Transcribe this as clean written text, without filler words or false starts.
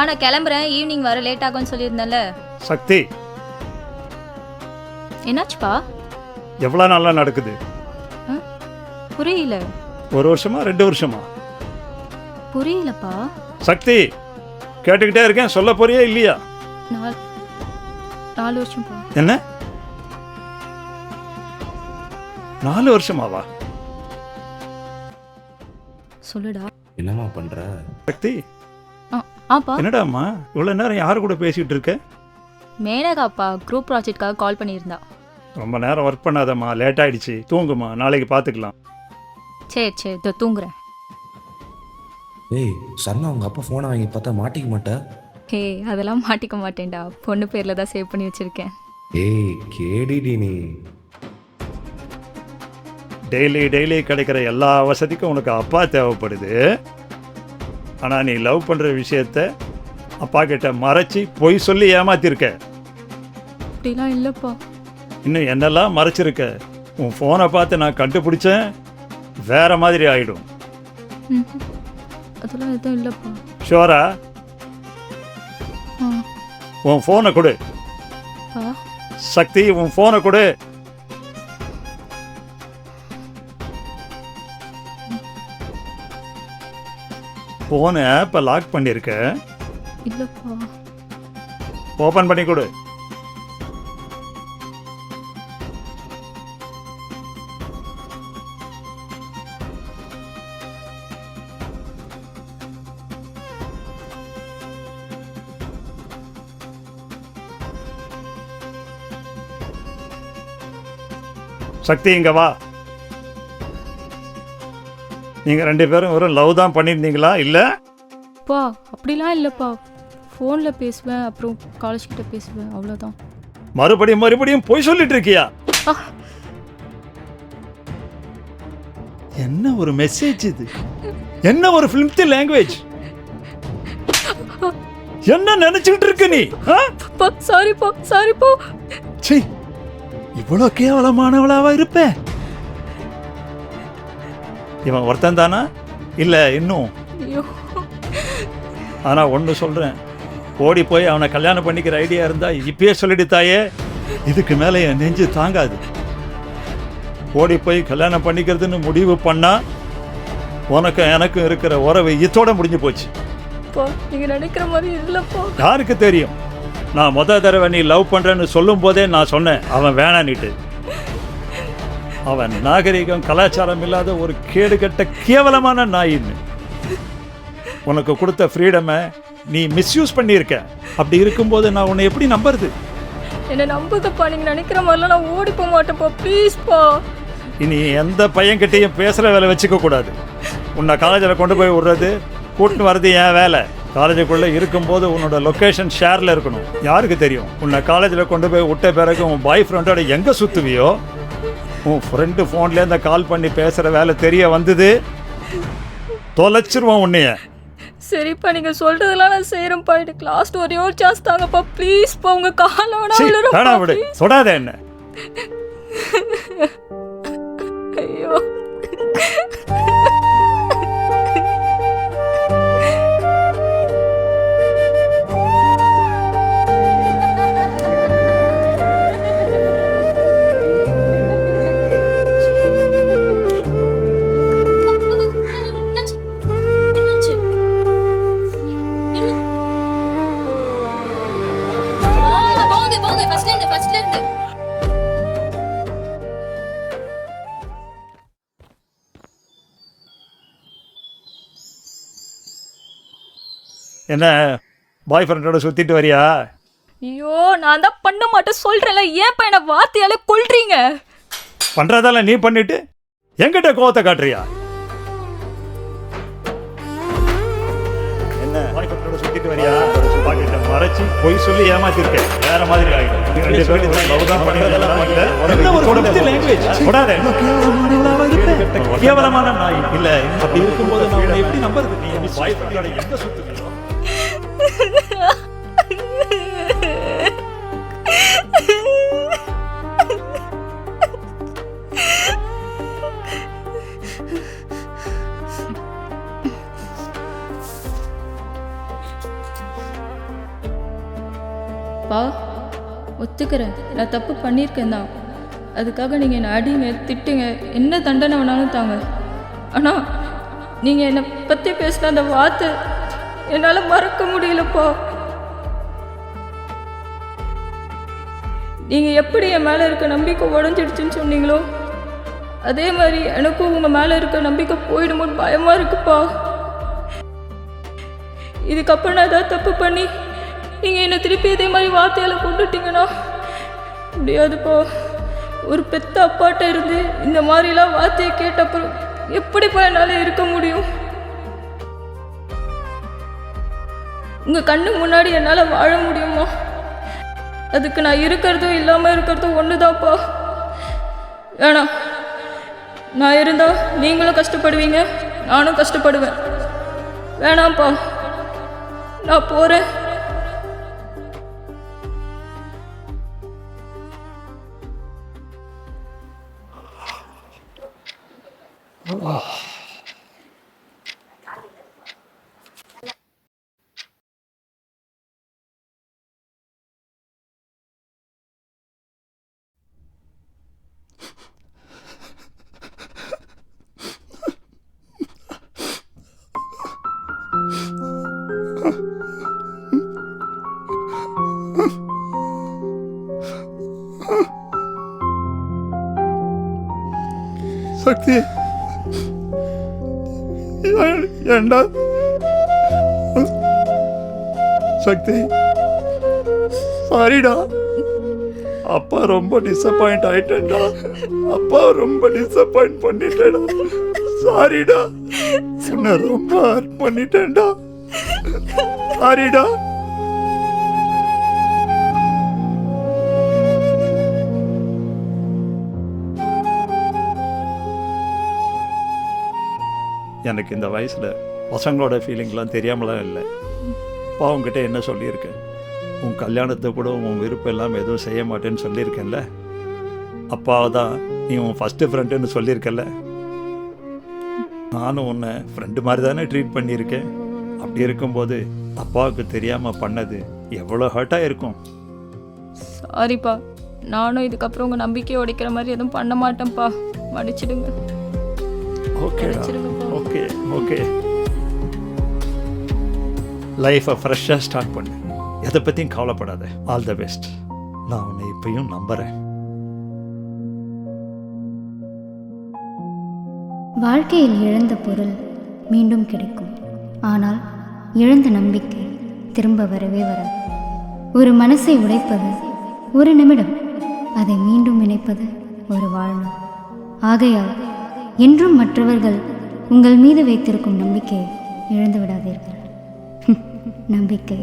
நான் கிளம்புறேன். ஈவினிங் வர லேட் ஆகும்னு சொல்லியிருந்தேன்ல. சக்தி, என்னாச்சுப்பா? எவ்வளோ நாளா நடக்குது? புரியல. ஒரு வருஷமா 2 வருஷமா? புரியலப்பா. சக்தி, கேட்டுக்கிட்டே இருக்கேன், சொல்ல போறியா இல்லையா? 4 வருஷம் பா. என்ன 4 வருஷமாவா? சொல்லுடா. என்னம்மா பண்ற? சக்தி, ஆப்பா. என்னடாம்மா இவ்வளோ நேரம் யாரு கூட பேசிகிட்டு இருக்க? மேனகாப்பா குரூப் ப்ராஜெக்ட்காக கால் பண்ணியிருந்தா. ரொம்ப நேரம் ஒர்க் பண்ணாதம்மா, லேட் ஆயிடுச்சு, தூங்குமா, நாளைக்கு பார்த்துக்கலாம். சரி சரி, இதோ தூங்குறேன். ஏய் சரணா, அவங்க அப்பா ஃபோனை வாங்கி பார்த்தா மாட்டிக்க மாட்டா? அதெல்லாம் மாட்டிக்க மாட்டேன்டா. பொண்ணு பேரில் தான் சேவ் பண்ணி வச்சுருக்கேன். ஏய் கேடிடி நீ. டெய்லி கிடைக்கிற எல்லா வசதிக்கும் உனக்கு அப்பா தேவைப்படுது. ஆனால் நீ லவ் பண்ணுற விஷயத்த அப்பா கிட்ட மறைச்சி பொய் சொல்லி ஏமாத்திருக்க. அப்படிலாம் இல்லைப்பா. இன்னும் என்னெல்லாம் மறைச்சிருக்க? உன் ஃபோனை பார்த்து நான் கண்டுபிடிச்சேன், வேற மாதிரி ஆயிடும். அதெல்லாம் எதுவும் இல்லைப்பா. ஷோரா? உன் ஃபோனை கொடு. சக்தி, உன் ஃபோனை கொடு. ஃபோனை ஆப்பை லாக் பண்ணியிருக்க. இல்லைப்பா. ஓப்பன் பண்ணி கொடு. சக்தி, இங்க வா. நீங்க 2 பேரும் வெறும் லவ் தான் பண்ணியிருந்தீங்களா? இல்லை பா, அப்படிலாம் இல்லைப்பா. ஃபோனில் பேசுவேன், அப்புறம் காலேஜ் கிட்ட பேசுவேன், அவ்வளோதான். மறுபடியும் போய் சொல்லிட்டு இருக்கியா? என்ன ஒரு மெசேஜ் இது? என்ன ஒரு ஃபிலிம்தி லாங்குவேஜ்? என்ன நினைச்சிட்டு இருக்க நீ? சாரிப்பா. சீ, இவ்வளோ கேவலமானவளாவா இருப்ப? இவன் ஒருத்தன் தானா இல்ல இன்னும்? ஆனா ஒன்று சொல்றேன், ஓடி போய் அவனை கல்யாணம் பண்ணிக்கிற ஐடியா இருந்தா இப்பயே சொல்லிடு தாயே. இதுக்கு மேலே என் நெஞ்சு தாங்காது. ஓடி போய் கல்யாணம் பண்ணிக்கிறதுன்னு முடிவு பண்ணா உனக்கும் எனக்கும் இருக்கிற உறவு இதோட முடிஞ்சு போச்சு. நீங்க நினைக்கிற மாதிரி இல்லப்பா. யாருக்கு தெரியும்? நான் தடவை நீ லவ் பண்றேன்னு சொல்லும் போதே நான் சொன்னேன் அவன் வேணான்னுட்டு. அவன் நாகரிகம் கலாச்சாரம் இல்லாத ஒரு கேடுகட்ட கேவலமான நாயின்னு. உனக்கு கொடுத்த ஃப்ரீடமை நீ மிஸ்யூஸ் பண்ணியிருக்க. அப்படி இருக்கும்போது நான் உன்னை எப்படி நம்புறது? என்ன நம்புங்கப்பா. நீங்க நினைக்கிற மாதிரிலாம் நான் ஓடி போக மாட்டேன்ப்பா. ப்ளீஸ்ப்பா. இனி எந்த பையன்கிட்டையும் பேசுகிற வேலை வச்சுக்க கூடாது. உன்னை காலேஜில் கொண்டு போய் விடுறது, கூட்டின்னு வர்றது என் வேலை. காலேஜுக்குள்ளே இருக்கும்போது உன்னோட லொக்கேஷன் ஷேரில் இருக்கணும். யாருக்கு தெரியும், உன்னை காலேஜில் கொண்டு போய் விட்ட பிறகு உன் பாய் ஃப்ரெண்டோட எங்கே சுற்றுவியோ, உன் ஃப்ரெண்டு ஃபோன்லேருந்து கால் பண்ணி பேசுகிற வேலை தெரிய வந்தது, தொலைச்சிருவோம் உன்னைய. சரிப்பா, நீங்க சொல்றதெல்லாம் நான் செய்யறேன்ப்பா. எனக்கு லாஸ்ட் ஒரே ஒரு சான்ஸ் தாங்கப்பா. ப்ளீஸ்ப்பா, உங்க காலை விடு, சொடாத என்ன. ஐயோ, ஃபர்ஸ்ட்ல இருந்து. என்ன பாய் ஃப்ரெண்டோட சுத்திட்டு வரியா? ஐயோ நான் தான் பண்ண மாட்டேன் சொல்றேன்ல, ஏன் பையனை வார்த்தையால கொல்றீங்க? பண்றதால நீ பண்ணிட்டு என்கிட்ட கோவத்தை காட்டுறியா? என்ன பாய் ஃப்ரெண்டோட சுத்திட்டு வரியா? பாக்கிட்ட மறைச்சி பொய் சொல்லி ஏமாத்திருக்கேன். வேற மாதிரி ஆயிடும். ரெண்டு பேரும் லவ் தான் பண்ணிட்டதெல்லாம் இல்ல. என்ன ஒரு கொடுத்து லாங்குவேஜ் போடாத. கேவலமான நாய் இல்ல. அப்படி இருக்கும்போது நான் உன்னை எப்படி நம்புறது? நீ பாய் ஃப்ரெண்டோட எங்க சுத்துறீங்க? பா ஒத்துக்கிறேன், நான் தப்பு பண்ணியிருக்கேன் தான். அதுக்காக நீங்கள் என்னை அடிங்க திட்டுங்க, என்ன தண்டனை வேணாலும் தாங்க. ஆனால் நீங்கள் என்னை பற்றி பேசின அந்த வார்த்தை என்னால் மறக்க முடியலப்பா. நீங்கள் எப்படி என் மேலே இருக்க நம்பிக்கை உடஞ்சிடுச்சுன்னு சொன்னீங்களோ அதே மாதிரி எனக்கும் உங்கள் மேலே இருக்க நம்பிக்கை போயிடுமோன்னு பயமாக இருக்குப்பா. இதுக்கப்புறம் நான் ஏதாவது தப்பு பண்ணி நீங்கள் என்னை திருப்பி இதே மாதிரி வார்த்தையால் கொண்டுட்டீங்கன்னா முடியாதுப்பா. ஒரு பெத்த அப்பாட்ட இருந்து இந்த மாதிரிலாம் வார்த்தையை கேட்டப்பறம் எப்படிப்பா என்னால் இருக்க முடியும்? உங்கள் கண்ணு முன்னாடி என்னால் வாழ முடியுமா? அதுக்கு நான் இருக்கிறதும் இல்லாமல் இருக்கிறதும் ஒன்று தான்ப்பா. வேணாம், நான் இருந்தால் நீங்களும் கஷ்டப்படுவீங்க, நானும் கஷ்டப்படுவேன். வேணாம்ப்பா, நான் போகிறேன். சக்தி ஏண்டா சக்தி, சாரிடா. அப்பா ரொம்ப டிசப்பாயிண்ட் ஆயிட்டேன்டா. அப்பா ரொம்ப டிசப்பாயிண்ட் பண்ணிட்டேடா. சாரிடா, உன்னை ரொம்ப ஹர்ட் பண்ணிட்டேன்டா. சாரிடா. எனக்கு இந்த வயசில் பசங்களோட ஃபீலிங்லாம் தெரியாமலாம் இல்லை. அப்பா உங்ககிட்ட என்ன சொல்லியிருக்கேன்? உன் கல்யாணத்தை கூட உன் விருப்பம் இல்லாமல் எதுவும் செய்ய மாட்டேன்னு சொல்லியிருக்கேன்ல. அப்பாவை தான் நீ உன் ஃபஸ்ட்டு ஃப்ரெண்டுன்னு சொல்லியிருக்கல. நானும் உன்னை ஃப்ரெண்டு மாதிரி தானே ட்ரீட் பண்ணியிருக்கேன். அப்படி இருக்கும்போது அப்பாவுக்கு தெரியாமல் பண்ணது எவ்வளோ ஹர்ட்டாக இருக்கும். சாரிப்பா, நானும் இதுக்கப்புறம் உங்கள் நம்பிக்கையை உடைக்கிற மாதிரி எதுவும் பண்ண மாட்டேன்ப்பா. மன்னிச்சிடுங்க. Okay okay okay. லைஃப்பை ஃப்ரெஷ்ஷாக ஸ்டார்ட் பண்ணு. எதை பற்றியும் கவலைப்படாத. All the best. நான் உன்னை இப்பயும் நம்புகிறேன். வாழ்க்கையில் இழந்த பொருள் மீண்டும் கிடைக்கும், ஆனால் இழந்த நம்பிக்கை திரும்ப வரவே வராது. ஒரு மனசை உடைப்பது ஒரு நிமிடம், அதை மீண்டும் இணைப்பது ஒரு வாழ்நாள். ஆகையால் என்றும் மற்றவர்கள் உங்கள் மீது வைத்திருக்கும் நம்பிக்கையை இழந்து விடாதீர்கள். நம்பிக்கை